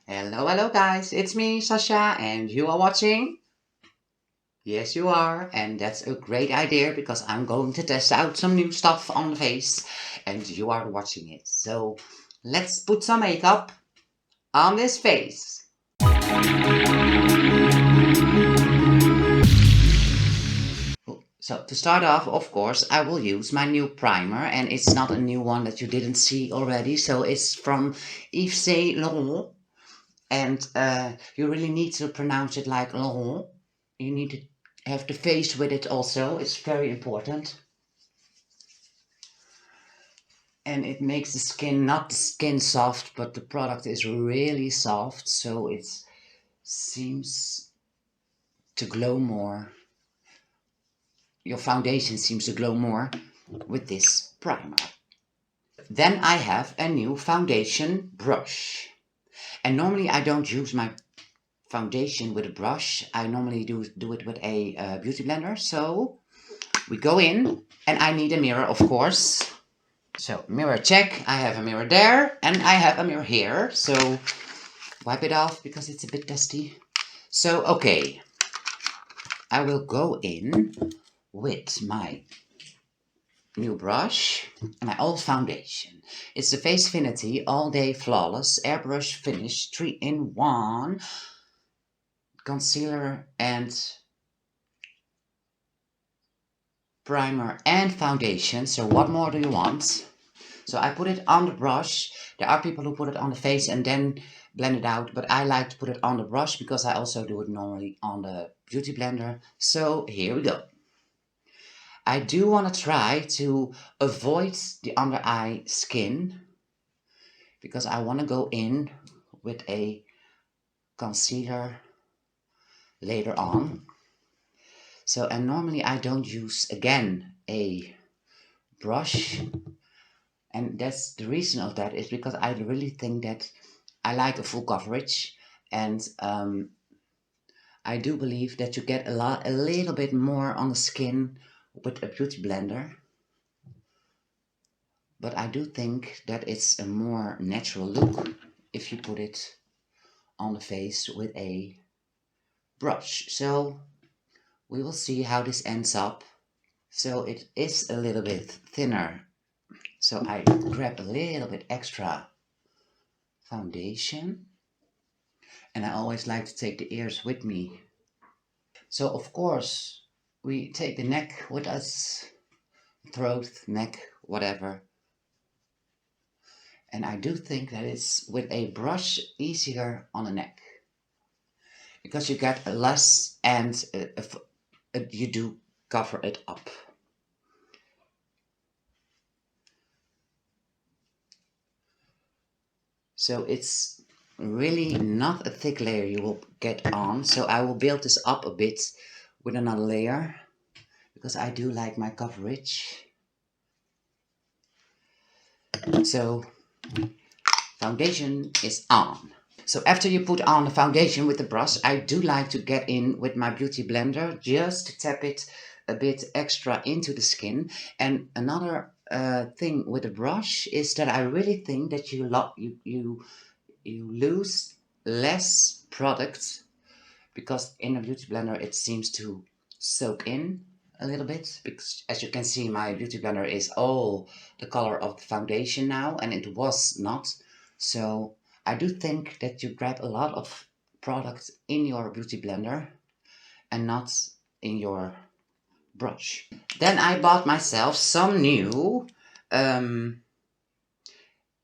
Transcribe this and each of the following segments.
Hello, hello guys, it's me, Sasha, and you are watching? Yes, you are, and that's a great idea because I'm going to test out some new stuff on the face, and you are watching it. So, let's put some makeup on this face. So, to start off, of course, I will use my new primer, and it's not a new one that you didn't see already, so it's from Yves Saint Laurent, and you really need to pronounce it like Laurent. You need to have the face with it also. It's very important. And it makes the skin, not the skin soft, but the product is really soft, so it seems to glow more. Your foundation seems to glow more with this primer. Then I have a new foundation brush. And normally I don't use my foundation with a brush. I normally do it with a beauty blender. So we go in, and I need a mirror, of course. So mirror check, I have a mirror there, and I have a mirror here. So wipe it off because it's a bit dusty. So, okay, I will go in with my new brush and my old foundation. It's the Face Finity All Day Flawless Airbrush Finish 3-in-1 concealer and primer and foundation. So what more do you want? So I put it on the brush. There are people who put it on the face and then blend it out, but I like to put it on the brush because I also do it normally on the beauty blender. So here we go. I do want to try to avoid the under eye skin because I want to go in with a concealer later on. So, and normally I don't use again a brush, and that's the reason of that is because I really think that I like a full coverage, and I do believe that you get a little bit more on the skin with a beauty blender. But I do think that it's a more natural look if you put it on the face with a brush. So we will see how this ends up. So it is a little bit thinner. So I grab a little bit extra foundation. And I always like to take the ears with me. So of course we take the neck with us, throat, neck, whatever. And I do think that it's with a brush easier on the neck because you get less and you do cover it up. So it's really not a thick layer you will get on. So I will build this up a bit with another layer because I do like my coverage. So foundation is on. So after you put on the foundation with the brush, I do like to get in with my beauty blender just to tap it a bit extra into the skin. And another thing with the brush is that I really think that you lose less product because in a beauty blender it seems to soak in a little bit, because as you can see my beauty blender is all the color of the foundation now, and it was not. So I do think that you grab a lot of product in your beauty blender and not in your brush. Then I bought myself some new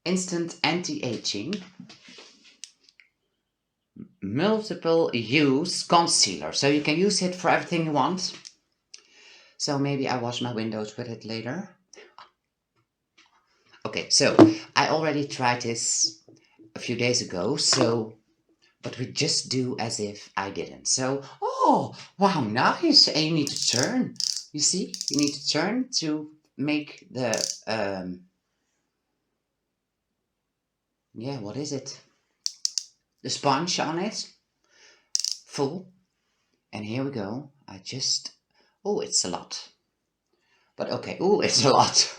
instant anti-aging multiple use concealer. So you can use it for everything you want. So maybe I wash my windows with it later. Okay, so I already tried this a few days ago, so, but we just do as if I didn't. So, oh, wow, nice. And you need to turn. You see, you need to turn to make the, yeah, what is it? The sponge on it full. And here we go. I just, oh, it's a lot. But okay, oh, it's a lot.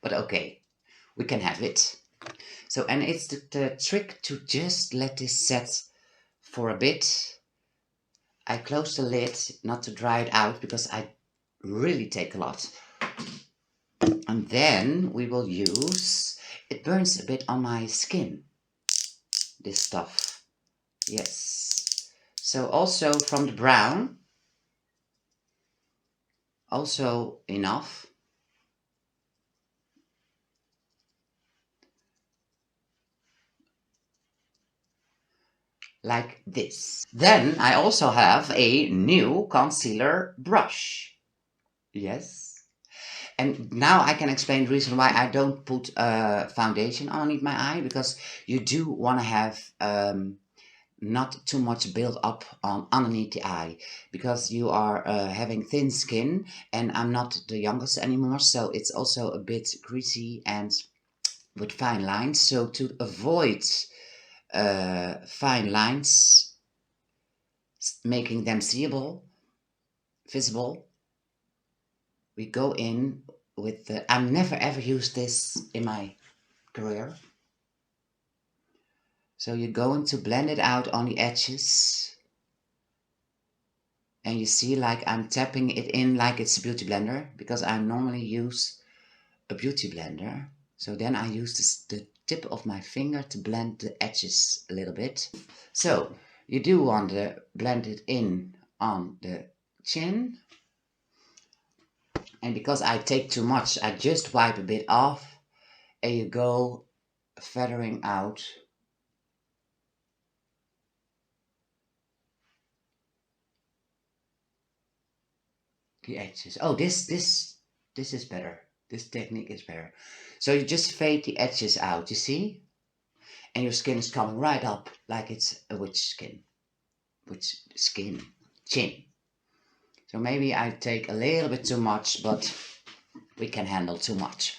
But okay, we can have it. So, and it's the trick to just let this set for a bit. I close the lid not to dry it out because I really take a lot. And then we will use, it burns a bit on my skin, this stuff. Yes. So also from the brown, also enough. Like this. Then I also have a new concealer brush. Yes. And now I can explain the reason why I don't put foundation underneath my eye, because you do want to have not too much build up on underneath the eye, because you are having thin skin and I'm not the youngest anymore, so it's also a bit greasy and with fine lines. So to avoid fine lines, making them visible, we go in with the, I've never ever used this in my career. So you're going to blend it out on the edges. And you see, like I'm tapping it in like it's a beauty blender, because I normally use a beauty blender. So then I use the tip of my finger to blend the edges a little bit. So you do want to blend it in on the chin. And because I take too much, I just wipe a bit off and you go feathering out the edges. Oh, this is better. This technique is better. So you just fade the edges out, you see? And your skin is coming right up like it's a witch skin, chin. So maybe I take a little bit too much, but we can handle too much.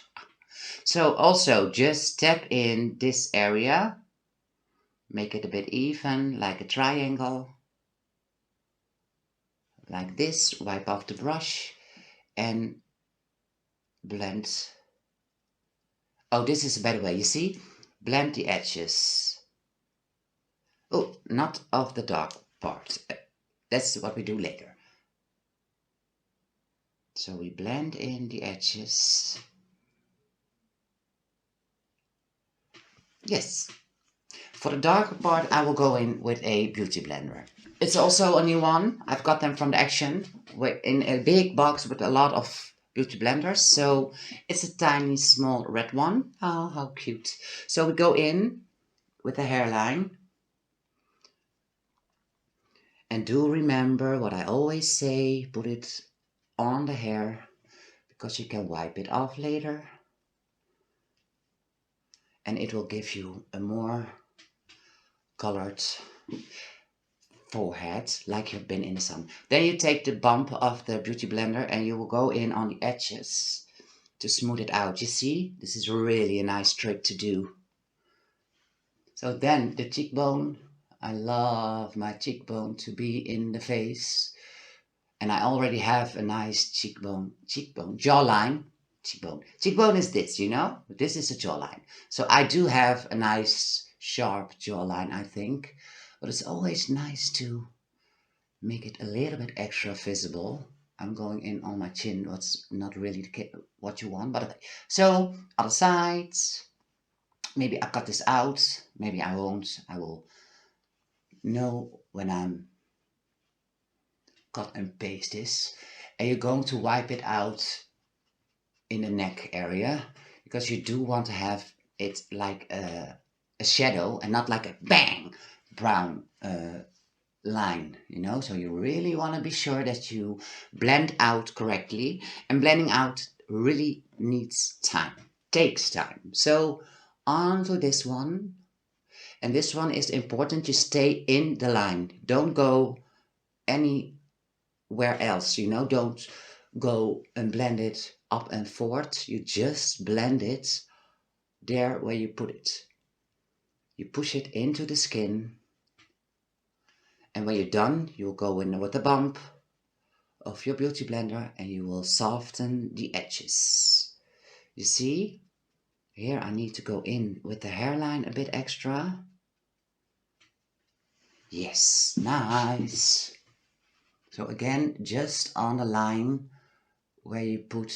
So also just tap in this area, make it a bit even, like a triangle, like this, wipe off the brush and blend. Oh, this is a better way, you see? Blend the edges. Oh, not of the dark part. That's what we do later. So we blend in the edges. Yes. For the darker part, I will go in with a beauty blender. It's also a new one. I've got them from the Action in a big box with a lot of beauty blenders. So it's a tiny, small red one. Oh, how cute. So we go in with the hairline. And do remember what I always say, put it on the hair, because you can wipe it off later. And it will give you a more colored forehead, like you've been in the sun. Then you take the bump of the beauty blender and you will go in on the edges to smooth it out. You see, this is really a nice trick to do. So then the cheekbone, I love my cheekbone to be in the face. And I already have a nice jawline. Cheekbone is this, you know? This is a jawline. So I do have a nice sharp jawline, I think. But it's always nice to make it a little bit extra visible. I'm going in on my chin, what's not really what you want, but okay. So, other sides. Maybe I cut this out, maybe I won't. I will know when I'm cut and paste this. And you're going to wipe it out in the neck area, because you do want to have it like a shadow and not like a bang brown line, you know. So you really want to be sure that you blend out correctly, and blending out really needs time, takes time. So on to this one, and this one is important. You stay in the line, don't go anywhere else, you know. Don't go and blend it up and forward. You just blend it there where you put it. You push it into the skin, and when you're done, you'll go in with the bump of your beauty blender and you will soften the edges. You see? Here I need to go in with the hairline a bit extra. Yes, nice. So again, just on the line where you put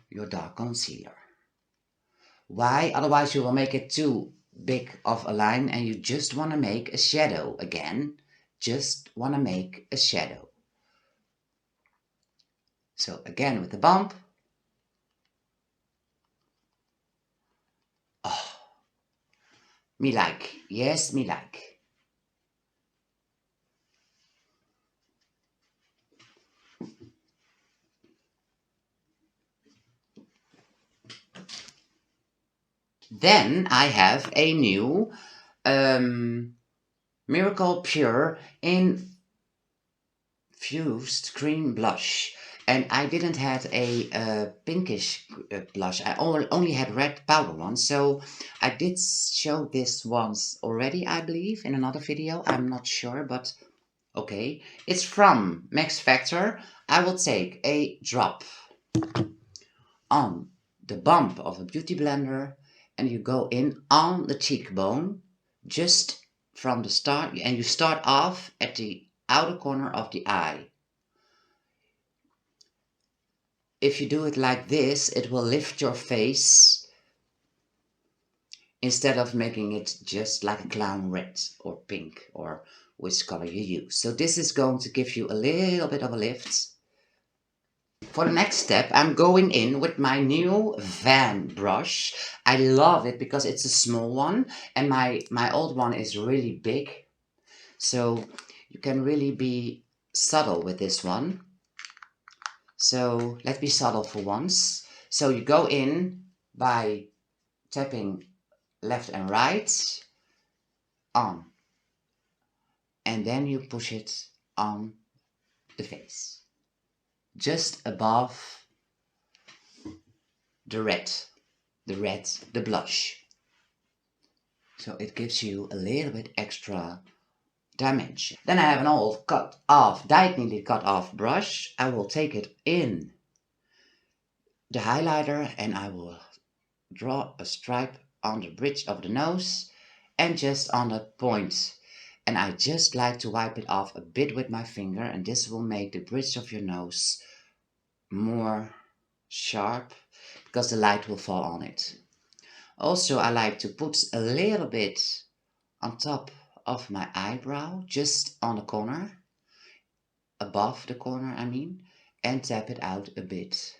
your dark concealer. Why? Otherwise you will make it too big of a line and you just want to make a shadow again. Just want to make a shadow. So again with the bump. Oh, me like. Yes, me like. Then I have a new Miracle Pure Infused Cream Blush. And I didn't have a pinkish blush. I only had red powder ones. So I did show this once already, I believe, in another video. I'm not sure, but okay. It's from Max Factor. I will take a drop on the bump of a beauty blender and you go in on the cheekbone just from the start, and you start off at the outer corner of the eye. If you do it like this, it will lift your face instead of making it just like a clown red or pink or which color you use. So this is going to give you a little bit of a lift. For the next step, I'm going in with my new Van brush. I love it because it's a small one and my old one is really big. So you can really be subtle with this one. So let's be subtle for once. So you go in by tapping left and right on, and then you push it on the face, just above the red, the blush. So it gives you a little bit extra dimension. Then I have an old diagonally cut off brush. I will take it in the highlighter and I will draw a stripe on the bridge of the nose and just on that point. And I just like to wipe it off a bit with my finger, and this will make the bridge of your nose more sharp because the light will fall on it. Also, I like to put a little bit on top of my eyebrow, just on the corner, above the corner I mean, and tap it out a bit.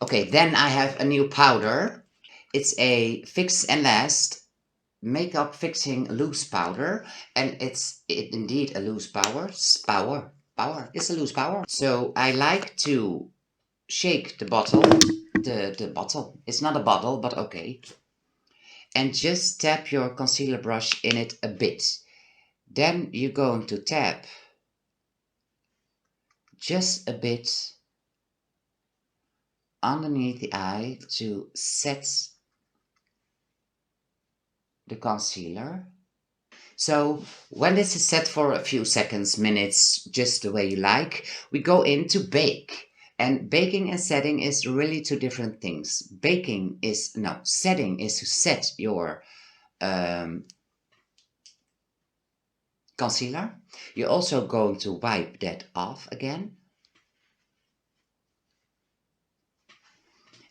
Okay, then I have a new powder. It's a Fix and Last makeup fixing loose powder, and it's indeed a loose power. It's a loose power. So I like to shake the bottle, the bottle. It's not a bottle, but okay. And just tap your concealer brush in it a bit. Then you're going to tap just a bit underneath the eye to set the concealer. So when this is set for a few seconds, minutes, just the way you like, we go into bake. And baking and setting is really two different things. Setting is to set your concealer. You're also going to wipe that off again.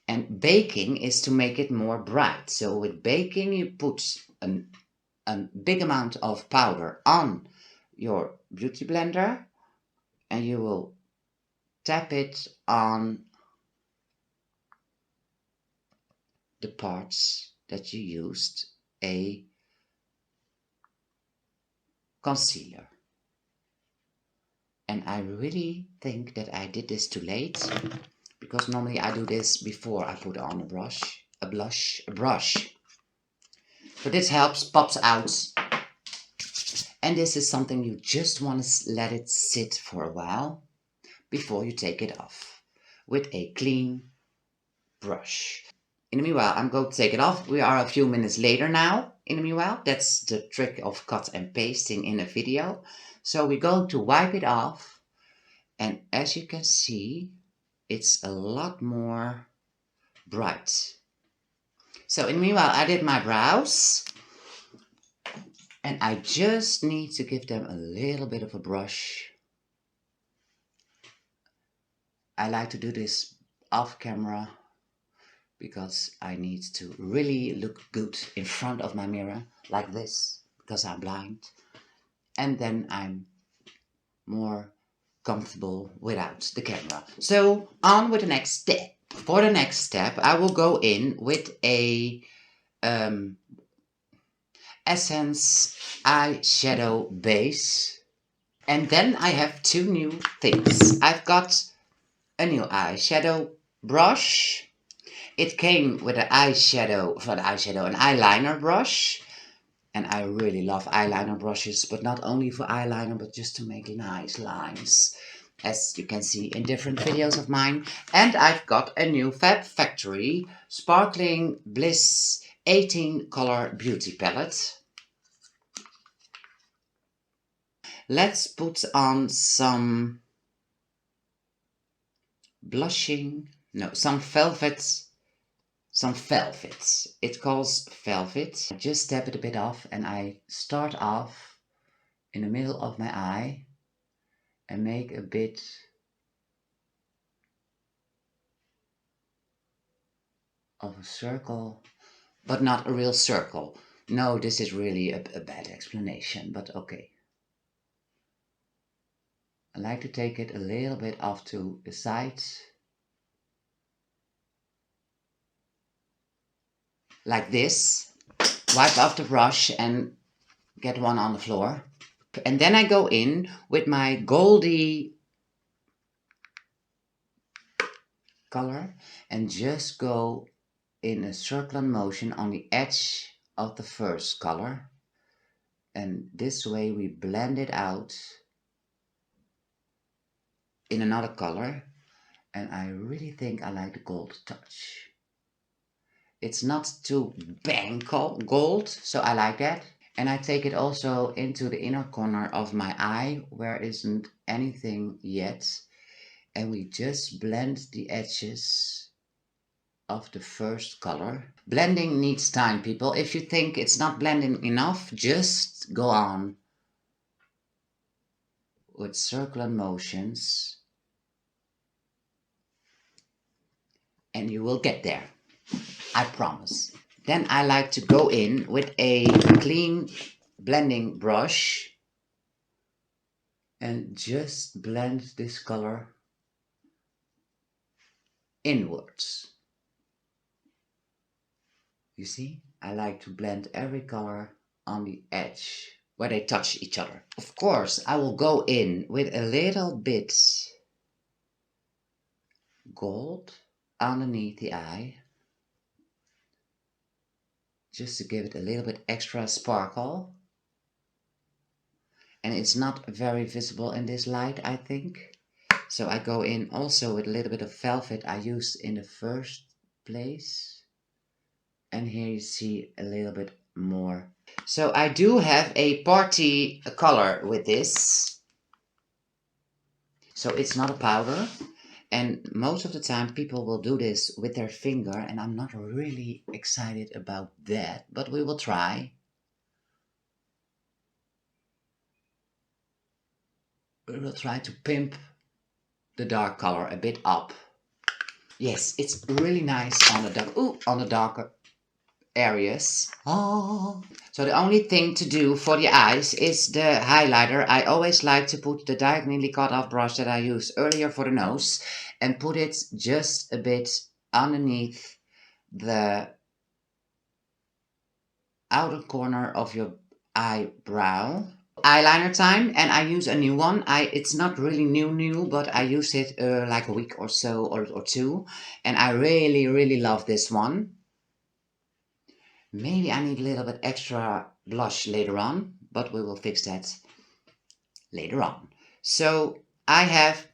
And baking is to make it more bright. So with baking, you put a big amount of powder on your beauty blender and you will tap it on the parts that you used a concealer. And I really think that I did this too late, because normally I do this before I put on a brush. But this helps, pops out. And this is something you just want to let it sit for a while before you take it off with a clean brush. In the meanwhile, I'm going to take it off. We are a few minutes later now. In the meanwhile, that's the trick of cut and pasting in a video. So we're going to wipe it off. And as you can see, it's a lot more bright. So in meanwhile, I did my brows. And I just need to give them a little bit of a brush. I like to do this off camera because I need to really look good in front of my mirror like this because I'm blind. And then I'm more comfortable without the camera. So on with the next step. For the next step, I will go in with a Essence eyeshadow base. And then I have two new things. I've got a new eyeshadow brush. It came with an an eyeliner brush. And I really love eyeliner brushes, but not only for eyeliner, but just to make nice lines, as you can see in different videos of mine. And I've got a new Fab Factory Sparkling Bliss 18 color beauty palette. Let's put on some blushing, no, some velvets. It calls velvet. I just tap it a bit off and I start off in the middle of my eye and make a bit of a circle, but not a real circle. No, this is really a bad explanation, but okay. I like to take it a little bit off to the sides. Like this. Wipe off the brush and get one on the floor. And then I go in with my goldy color and just go in a circular motion on the edge of the first color. And this way we blend it out in another color. And I really think I like the gold touch. It's not too bang gold, so I like that. And I take it also into the inner corner of my eye where isn't anything yet. And we just blend the edges of the first color. Blending needs time, people. If you think it's not blending enough, just go on with circular motions and you will get there. I promise. Then I like to go in with a clean blending brush and just blend this color inwards. You see, I like to blend every color on the edge where they touch each other. Of course, I will go in with a little bit gold underneath the eye, just to give it a little bit extra sparkle. And it's not very visible in this light, I think. So I go in also with a little bit of velvet I used in the first place. And here you see a little bit more. So I do have a party color with this. So it's not a powder. And most of the time people will do this with their finger. And I'm not really excited about that. But we will try. We will try to pimp the dark color a bit up. Yes, it's really nice on the darker areas. Oh. So the only thing to do for the eyes is the highlighter. I always like to put the diagonally cut off brush that I used earlier for the nose and put it just a bit underneath the outer corner of your eyebrow. Eyeliner time, and I use a new one. It's not really new, but I used it like a week or so or two, and I really love this one. Maybe I need a little bit extra blush later on, but we will fix that later on. So I have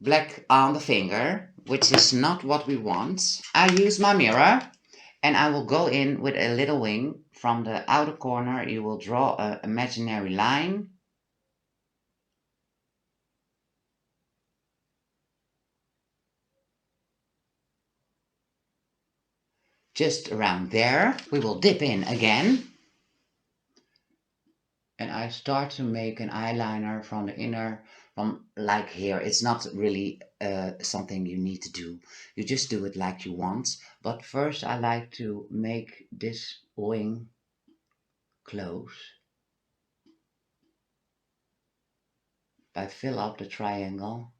black on the finger, which is not what we want. I use my mirror and I will go in with a little wing. From the outer corner you will draw an imaginary line. just around there. We will dip in again. And I start to make an eyeliner from the inner, from like here. It's not really something you need to do. You just do it like you want. But first I like to make this wing close. I fill up the triangle.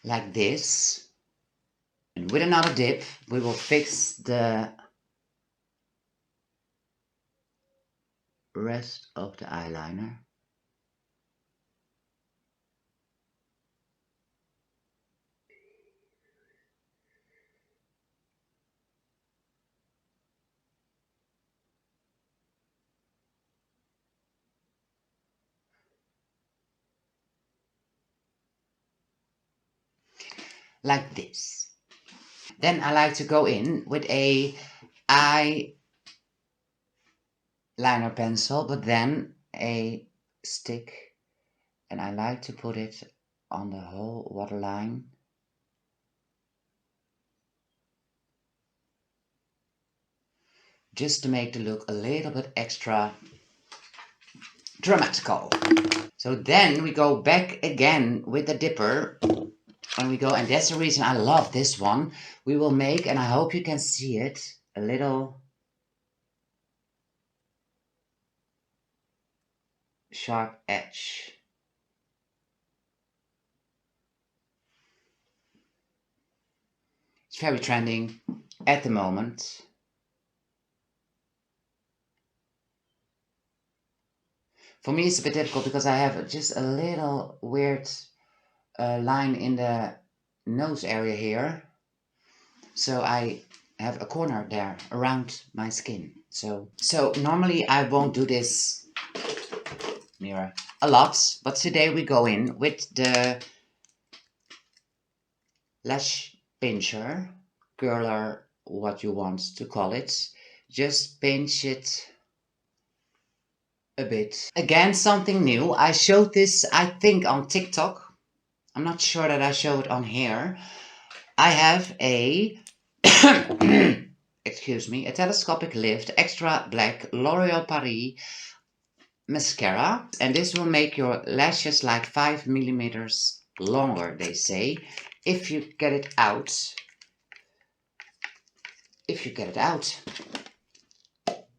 Like this. And with another dip, we will fix the rest of the eyeliner. Like this. Then I like to go in with a eyeliner pencil, but then a stick, and I like to put it on the whole waterline. Just to make the look a little bit extra dramatical. So then we go back again with the dipper, and we go, and that's the reason I love this one. We will make, and I hope you can see it, a little sharp edge. It's very trending at the moment. For me it's a bit difficult because I have just a little weird line in the nose area here. So I have a corner there around my skin. So normally I won't do this mirror a lot, but today we go in with the lash pincher, curler, what you want to call it. Just pinch it a bit. Again, something new. I showed this, I think, on TikTok. I'm not sure that I show it on here. I have a excuse me, a telescopic lift extra black L'Oreal Paris mascara, and this will make your lashes like 5 millimeters longer, they say, if you get it out. If you get it out.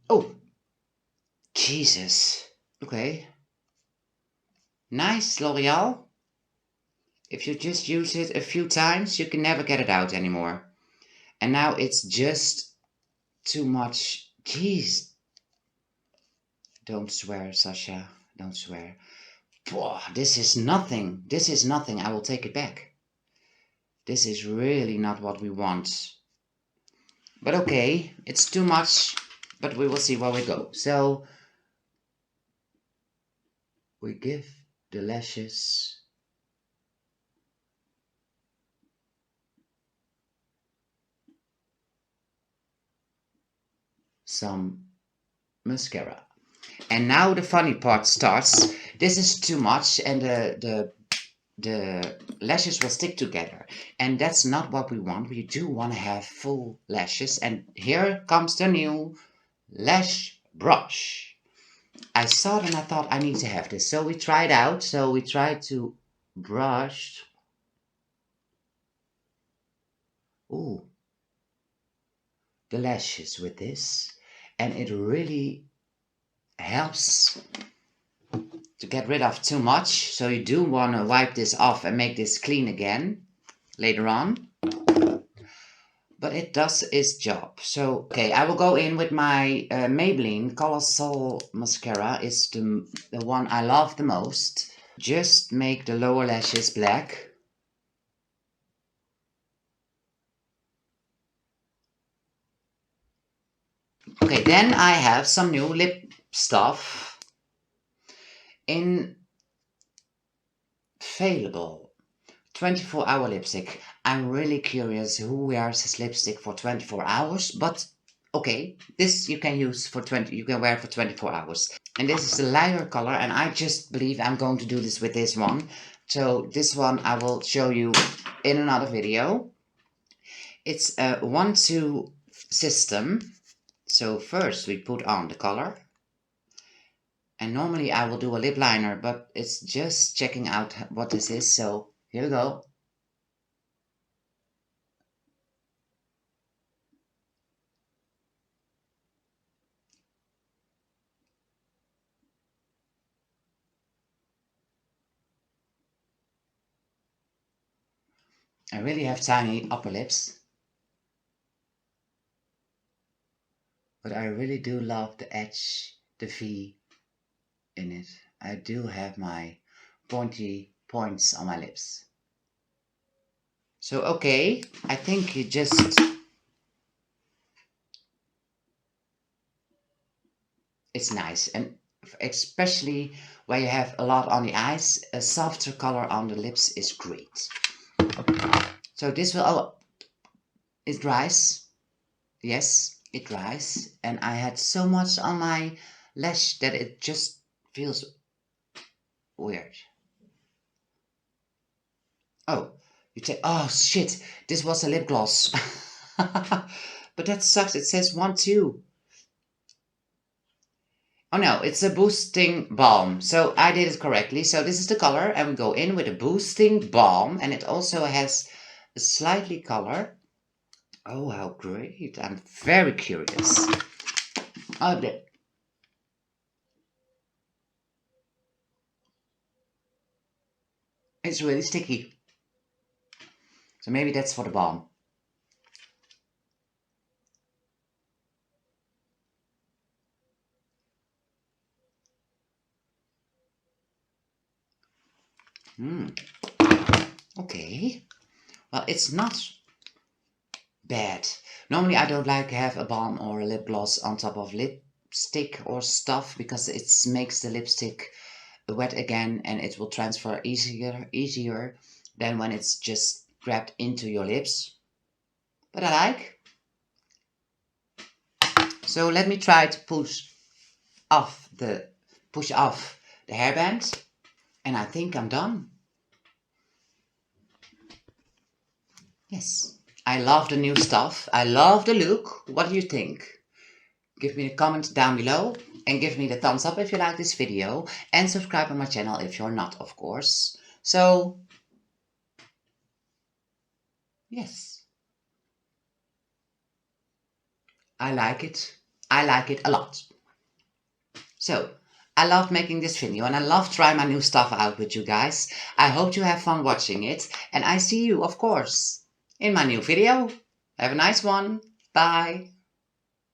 Oh, Jesus. Okay. Nice, L'Oreal. If you just use it a few times, you can never get it out anymore. And now it's just too much. Jeez. Don't swear, Sasha. Don't swear. Boah, this is nothing. This is nothing. I will take it back. This is really not what we want. But okay, it's too much. But we will see where we go. So we give the lashes some mascara. And now the funny part starts. This is too much, and the lashes will stick together, and that's not what we want. We do want to have full lashes, and here comes the new lash brush. I saw it and I thought I need to have this, so we tried out. So we tried to brush. Ooh, the lashes with this, and it really helps to get rid of too much. So you do want to wipe this off and make this clean again later on. But it does its job. So, okay, I will go in with my Maybelline Colossal Mascara. It's the one I love the most. Just make the lower lashes black. Okay, then I have some new lip stuff. Infallible 24-hour lipstick. I'm really curious who wears this lipstick for 24 hours, but okay, this you can use for 20, you can wear for 24 hours. And this is the lighter color, and I just believe I'm going to do this with this one. So this one I will show you in another video. It's a 1-2 system. So first we put on the color. And normally I will do a lip liner, but it's just checking out what this is. So here we go. I really have tiny upper lips. But I really do love the edge, the V in it. I do have my pointy points on my lips. So okay, I think you just, it's nice. And especially where you have a lot on the eyes, a softer color on the lips is great. So this will, oh, it dries. Yes, it dries. And I had so much on my lash that it just feels weird. Oh, you take, oh shit, this was a lip gloss. But that sucks, it says 1-2. Oh no, it's a boosting balm. So I did it correctly. So this is the color and we go in with a boosting balm and it also has a slightly color. Oh, how great. I'm very curious. Oh, it's really sticky. So maybe that's for the balm. Okay. Well, it's not bad. Normally I don't like to have a balm or a lip gloss on top of lipstick or stuff because it makes the lipstick wet again and it will transfer easier than when it's just grabbed into your lips. But I like. So let me try to push off the hairband and I think I'm done. Yes. I love the new stuff. I love the look. What do you think? Give me a comment down below and give me the thumbs up if you like this video and subscribe on my channel if you're not, of course. So, yes. I like it. I like it a lot. So, I loved making this video and I love trying my new stuff out with you guys. I hope you have fun watching it and I see you, of course, in my new video. Have a nice one. Bye.